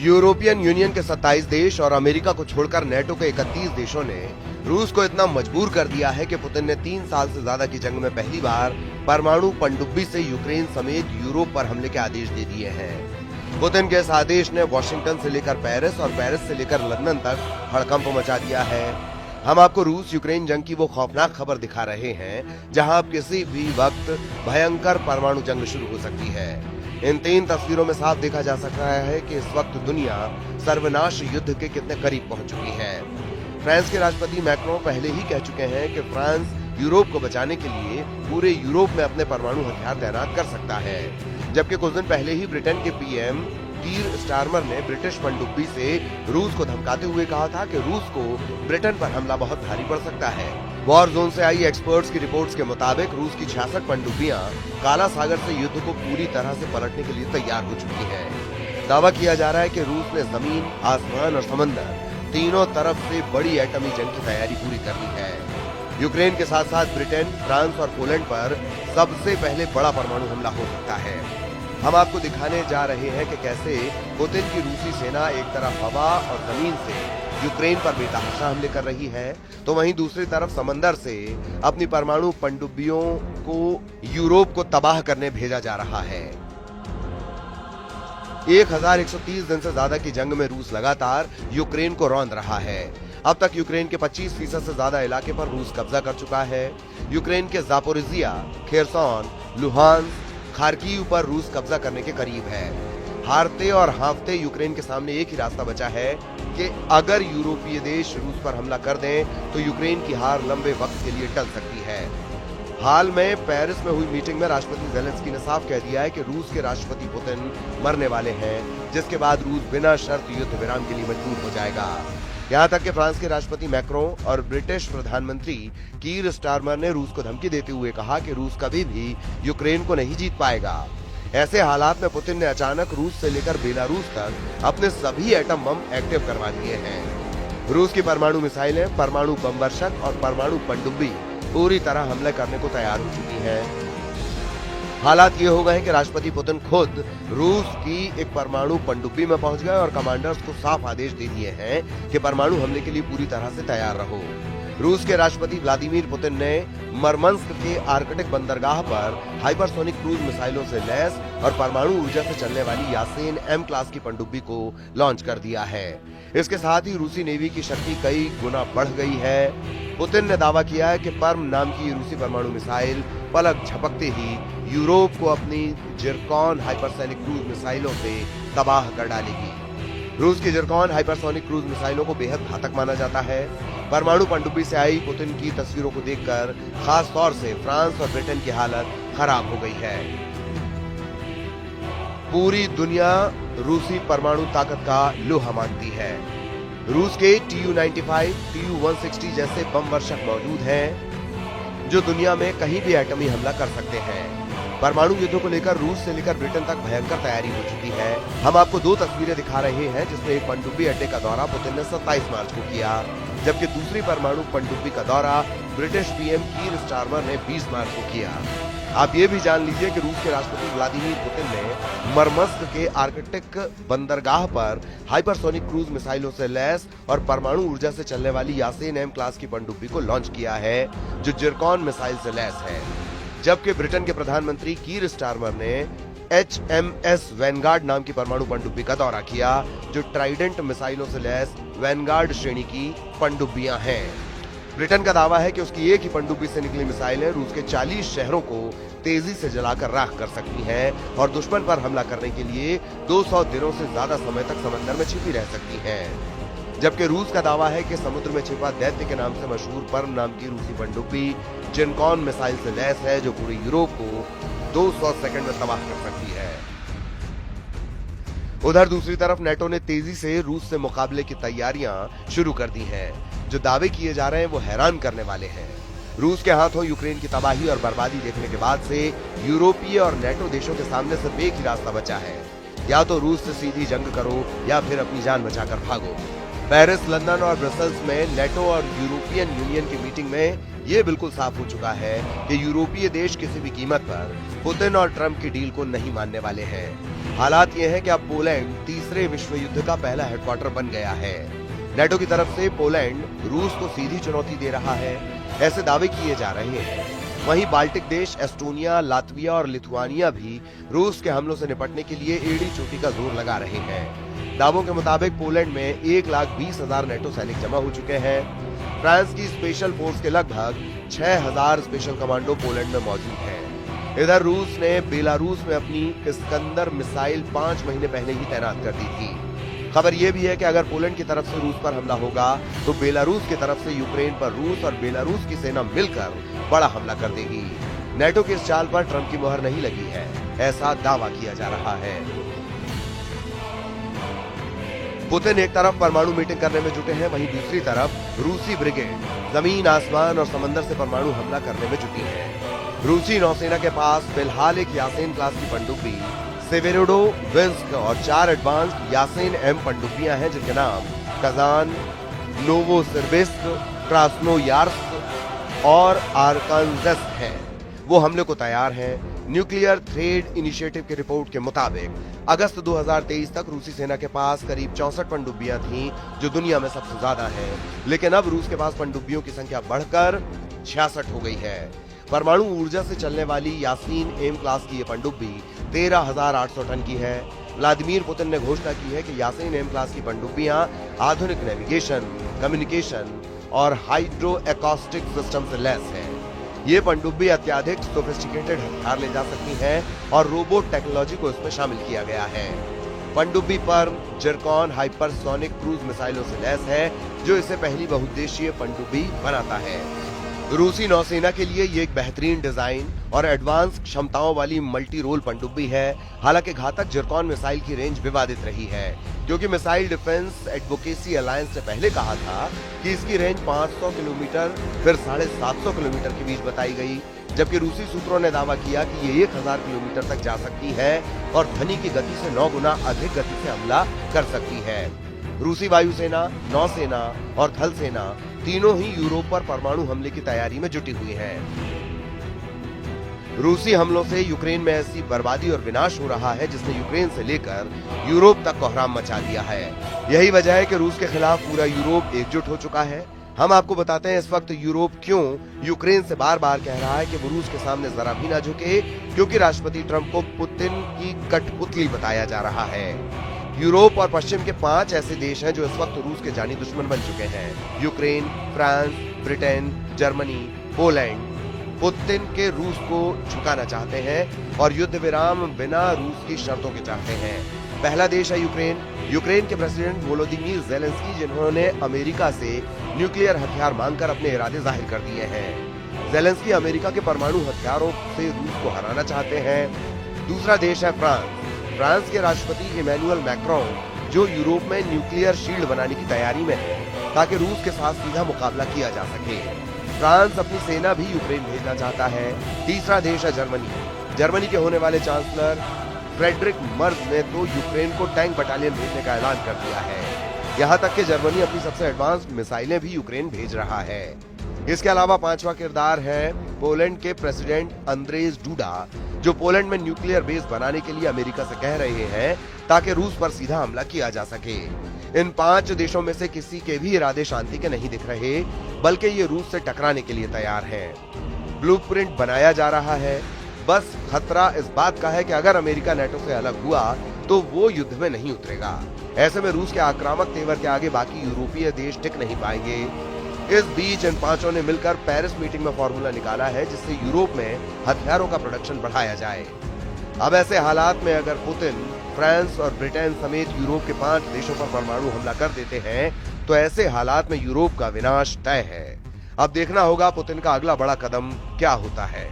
European union के 27 देश और अमेरिका को छोड़कर नेटो के 31 देशों ने रूस को इतना मजबूर कर दिया है कि पुतिन ने 3 साल से ज्यादा की जंग में पहली बार परमाणु पनडुब्बी से यूक्रेन समेत यूरोप पर हमले के आदेश दे दिए हैं। पुतिन के इस आदेश ने वॉशिंगटन से लेकर पेरिस और पेरिस से लेकर लंदन तक हड़कंप मचा दिया है। हम आपको रूस यूक्रेन जंग की वो खौफनाक खबर दिखा रहे हैं जहां अब किसी भी वक्त भयंकर परमाणु जंग शुरू हो सकती है। इन 3 तस्वीरों में साफ देखा जा सकता है कि इस वक्त दुनिया सर्वनाश युद्ध के कितने करीब पहुंच चुकी है। फ्रांस के राष्ट्रपति मैक्रों पहले ही कह चुके हैं कि फ्रांस यूरोप को बचाने के लिए पूरे यूरोप में अपने परमाणु हथियार तैनात कर सकता है। जबकि कुछ दिन पहले ही ब्रिटेन के पीएम कीर स्टारमर ने ब्रिटिश पनडुब्बी से रूस को धमकाते हुए कहा था कि रूस को ब्रिटेन पर हमला बहुत भारी पड़ सकता है। वॉर जोन से आई एक्सपर्ट्स की रिपोर्ट्स के मुताबिक रूस की 66 पनडुब्बियां काला सागर से युद्ध को पूरी तरह से पलटने के लिए तैयार हो चुकी हैं। दावा किया जा रहा है कि रूस ने जमीन, आसमान और समंदर तीनों तरफ से बड़ी एटमी जंग की तैयारी पूरी कर ली है। यूक्रेन के साथ साथ ब्रिटेन, फ्रांस और पोलैंड पर सबसे पहले बड़ा परमाणु हमला हो सकता है। हम आपको दिखाने जा रहे हैं कि कैसे पुतिन की रूसी सेना एक तरफ हवा और जमीन से यूक्रेन पर बेतहाशा हमले कर रही है, तो वहीं दूसरी तरफ समंदर से अपनी परमाणु पनडुब्बियों को यूरोप को तबाह करने भेजा जा रहा है। 1130 दिन से ज्यादा की जंग में रूस लगातार यूक्रेन को रौंद रहा है। अब तक यूक्रेन के 25% से ज्यादा इलाके पर रूस कब्जा कर चुका है। यूक्रेन के जापोरिजिया, खेरसोन, लुहांस्क, खार्किव पर रूस कब्जा करने के करीब है। हारते और हाँफते यूक्रेन के सामने एक ही रास्ता बचा है कि अगर यूरोपीय देश रूस पर हमला कर दें तो यूक्रेन की हार लंबे वक्त के लिए टल सकती है। हाल में पेरिस में हुई मीटिंग में राष्ट्रपति ज़ेलेंस्की ने साफ कह दिया है कि रूस के राष्ट्रपति पुतिन मरने वाले हैं, जिसके बाद रूस बिना शर्त युद्ध विराम के लिए मजबूर हो जाएगा। यहाँ तक कि फ्रांस के राष्ट्रपति मैक्रों और ब्रिटिश प्रधानमंत्री कीर स्टारमर ने रूस को धमकी देते हुए कहा कि रूस कभी भी यूक्रेन को नहीं जीत पाएगा। ऐसे हालात में पुतिन ने अचानक रूस से लेकर बेलारूस तक अपने सभी एटम बम एक्टिव करवा दिए हैं। रूस की परमाणु मिसाइलें, परमाणु बम वर्षक और परमाणु पनडुब्बी पूरी तरह हमले करने को तैयार हो चुकी हैं। हालात ये हो गए हैं कि राष्ट्रपति पुतिन खुद रूस की एक परमाणु पनडुब्बी में पहुंच गए और कमांडर्स को साफ आदेश दे दिए हैं कि परमाणु हमले के लिए पूरी तरह से तैयार रहो। रूस के राष्ट्रपति व्लादिमीर पुतिन ने मरमंस्क के आर्कटिक बंदरगाह पर हाइपरसोनिक क्रूज मिसाइलों से लैस और परमाणु ऊर्जा से चलने वाली यासेन एम क्लास की पनडुब्बी को लॉन्च कर दिया है। इसके साथ ही रूसी नेवी की शक्ति कई गुना बढ़ गई है। पुतिन ने दावा किया है कि पर्म नाम की रूसी परमाणु मिसाइल पलक झपकते ही यूरोप को अपनी जिरकॉन हाइपरसोनिक क्रूज मिसाइलों से तबाह कर डालेगी। रूस की जिरकॉन हाइपरसोनिक क्रूज मिसाइलों को बेहद घातक माना जाता है। परमाणु पनडुब्बी से आई पुतिन की तस्वीरों को देखकर खास तौर से फ्रांस और ब्रिटेन की हालत खराब हो गई है। पूरी दुनिया रूसी परमाणु ताकत का लोहा मानती है। रूस के TU-95, TU-160 जैसे बम वर्षक मौजूद हैं, जो दुनिया में कहीं भी एटमी हमला कर सकते हैं। परमाणु युद्ध को लेकर रूस से लेकर ब्रिटेन तक भयंकर तैयारी हो चुकी है। हम आपको 2 तस्वीरें दिखा रहे हैं, जिसमें एक पनडुब्बी अड्डे का दौरा पुतिन ने 27 मार्च को किया, जबकि दूसरी परमाणु पनडुब्बी का दौरा ब्रिटिश पीएम कीर स्टारमर ने 20 मार्च को किया। आप ये भी जान लीजिए कि रूस के राष्ट्रपति व्लादिमीर पुतिन ने मरमंस्क के आर्कटिक बंदरगाह पर हाइपरसोनिक क्रूज मिसाइलों से लैस और परमाणु ऊर्जा से चलने वाली यासेन एम क्लास की पनडुब्बी को लॉन्च किया है, जो जिरकॉन मिसाइल से लैस है। जबकि ब्रिटेन के प्रधानमंत्री कीर स्टारमर ने HMS वैनगार्ड नाम की परमाणु पनडुब्बी का दौरा किया, जो ट्राइडेंट मिसाइलों से लैस वैनगार्ड श्रेणी की पनडुब्बियां हैं। ब्रिटेन का दावा है कि उसकी एक ही पनडुब्बी से निकली मिसाइलें रूस के 40 शहरों को तेजी से जलाकर राख कर सकती हैं और दुश्मन पर हमला करने के लिए 200 दिनों से ज्यादा समय तक समंदर में छिपी रह सकती हैं। जबकि रूस का दावा है कि समुद्र में छिपा दैत्य के नाम से मशहूर पर्म नाम की रूसी पनडुब्बी जिरकॉन मिसाइल से लैस है, जो पूरे यूरोप को 200 सेकंड में तबाह कर सकती है। उधर दूसरी तरफ नेटो ने तेजी से रूस से मुकाबले की तैयारियां शुरू कर दी हैं। जो दावे किए जा रहे हैं वो हैरान करने वाले हैं। रूस के हाथों यूक्रेन की तबाही और बर्बादी देखने के बाद से यूरोपीय और नेटो देशों के सामने सिर्फ एक ही रास्ता बचा है, या तो रूस से सीधी जंग करो या फिर अपनी जान बचाकर भागो। पेरिस, लंदन और ब्रसेल्स में नेटो और यूरोपियन यूनियन की मीटिंग में ये बिल्कुल साफ हो चुका है कि यूरोपीय देश किसी भी कीमत पर पुतिन और ट्रंप की डील को नहीं मानने वाले हैं। हालात ये हैं कि अब पोलैंड तीसरे विश्व युद्ध का पहला हेडक्वार्टर बन गया है। नेटो की तरफ से पोलैंड रूस को सीधी चुनौती दे रहा है, ऐसे दावे किए जा रहे हैं। वहीं बाल्टिक देश एस्टोनिया, लातविया और लिथुआनिया भी रूस के हमलों से निपटने के लिए एड़ी चोटी का जोर लगा रहे हैं। दावों के मुताबिक पोलैंड में 1,20,000 नेटो सैनिक जमा हो चुके हैं। फ्रांस की स्पेशल फोर्स के लगभग 6,000 स्पेशल कमांडो पोलैंड में मौजूद हैं। इधर रूस ने बेलारूस में अपनी इस्कंदर मिसाइल 5 महीने पहले ही तैनात कर दी थी। खबर यह भी है कि अगर पोलैंड की तरफ से रूस पर हमला होगा तो बेलारूस की तरफ से यूक्रेन पर रूस और बेलारूस की सेना मिलकर बड़ा हमला कर देगी। नेटो की इस चाल पर ट्रंप की मुहर नहीं लगी है, ऐसा दावा किया जा रहा है। पुतिन एक तरफ परमाणु मीटिंग करने में जुटे हैं, वहीं दूसरी तरफ रूसी ब्रिगेड जमीन, आसमान और समंदर से परमाणु हमला करने में जुटी है। रूसी नौसेना के पास फिलहाल एक यासेन क्लास की पनडुब्बी सेवेरोडोविंस्क और 4 एडवांस्ड यासेन एम पनडुब्बियां हैं, जिनके नाम कजान, नोवोसिर्बिस्क, क्रास्नोयार्स्क और आर्कान्जस हैं। वो हमले को तैयार हैं। न्यूक्लियर थ्रेड इनिशिएटिव की रिपोर्ट के मुताबिक अगस्त 2023 तक रूसी सेना के पास करीब 64 पनडुब्बियां थीं, जो दुनिया में सबसे ज्यादा है। लेकिन अब रूस के पास पनडुब्बियों की संख्या बढ़कर 66 हो गई है। परमाणु ऊर्जा से चलने वाली यासीन एम क्लास की ये पनडुब्बी 13,800 टन की है। व्लादिमीर पुतिन ने घोषणा की है कि यासीन एम क्लास की पनडुब्बियां आधुनिक नेविगेशन, कम्युनिकेशन और हाइड्रो एकॉस्टिक सिस्टम से लैस है। ये पनडुब्बी अत्याधिक सोफिस्टिकेटेड हथियार ले जा सकती है और रोबोट टेक्नोलॉजी को इसमें शामिल किया गया है। पनडुब्बी पर जिरकॉन हाइपरसोनिक क्रूज मिसाइलों से लैस है, जो इसे पहली बहुउद्देशीय पनडुब्बी बनाता है। रूसी नौसेना के लिए ये एक बेहतरीन डिजाइन और एडवांस क्षमताओं वाली मल्टी रोल पनडुब्बी है। हालांकि घातक जिरकॉन मिसाइल की रेंज विवादित रही है, क्योंकि मिसाइल डिफेंस एडवोकेसी अलायंस ने पहले कहा था कि इसकी रेंज 500 किलोमीटर फिर 750 किलोमीटर के बीच बताई गई, जबकि रूसी सूत्रों ने दावा किया कि ये 1000 किलोमीटर तक जा सकती है और ध्वनि की गति से 9 गुना अधिक गति से हमला कर सकती है। रूसी वायुसेना, नौसेना और थल सेना तीनों ही यूरोप पर परमाणु हमले की तैयारी में जुटी हुई हैं। रूसी हमलों से यूक्रेन में ऐसी बर्बादी और विनाश हो रहा है जिसने यूक्रेन से लेकर यूरोप तक कोहराम मचा दिया है। यही वजह है कि रूस के खिलाफ पूरा यूरोप एकजुट हो चुका है। हम आपको बताते हैं इस वक्त यूरोप क्यों यूक्रेन से बार बार कह रहा है कि वो रूस के सामने जरा भी ना झुके, क्योंकि राष्ट्रपति ट्रंप को पुतिन की कठपुतली बताया जा रहा है। यूरोप और पश्चिम के 5 ऐसे देश हैं जो इस वक्त रूस के जानी दुश्मन बन चुके हैं। Ukraine, France, Britain, Germany, Poland Putin के रूस को झुकाना चाहते हैं और युद्ध विराम बिना रूस की शर्तों के चाहते हैं। पहला देश है यूक्रेन। यूक्रेन के प्रेसिडेंट वोलोदिमीर ज़ेलेंस्की, जिन्होंने अमेरिका से न्यूक्लियर हथियार मांगकर अपने इरादे जाहिर कर दिए हैं। ज़ेलेंस्की अमेरिका के परमाणु हथियारों से रूस को हराना चाहते हैं। दूसरा देश है फ्रांस। फ्रांस के राष्ट्रपति इमैनुअल मैक्रोन, जो यूरोप में न्यूक्लियर शील्ड बनाने की तैयारी में है ताकि रूस के साथ सीधा मुकाबला किया जा सके। फ्रांस अपनी सेना भी यूक्रेन भेजना चाहता है। तीसरा देश है जर्मनी। जर्मनी के होने वाले चांसलर फ्रेडरिक मर्ज ने तो यूक्रेन को टैंक बटालियन भेजने का ऐलान कर दिया है। यहाँ तक कि जर्मनी अपनी सबसे एडवांस्ड मिसाइलें भी यूक्रेन भेज रहा है। इसके अलावा 5वां किरदार है पोलैंड के प्रेसिडेंट अंद्रेज डूडा, जो पोलैंड में न्यूक्लियर बेस बनाने के लिए अमेरिका से कह रहे हैं ताकि रूस पर सीधा हमला किया जा सके। इन 5 देशों में से किसी के भी इरादे शांति के नहीं दिख रहे, बल्कि ये रूस से टकराने के लिए तैयार हैं। ब्लूप्रिंट बनाया जा रहा है। बस खतरा इस बात का है कि अगर अमेरिका नेटो से अलग हुआ तो वो युद्ध में नहीं उतरेगा। ऐसे में रूस के आक्रामक तेवर के आगे बाकी यूरोपीय देश टिक नहीं पाएंगे। इस बीच इन 5 ने मिलकर पेरिस मीटिंग में फॉर्मूला निकाला है जिससे यूरोप में हथियारों का प्रोडक्शन बढ़ाया जाए। अब ऐसे हालात में अगर पुतिन फ्रांस और ब्रिटेन समेत यूरोप के 5 देशों पर परमाणु हमला कर देते हैं तो ऐसे हालात में यूरोप का विनाश तय है। अब देखना होगा पुतिन का अगला बड़ा कदम क्या होता है।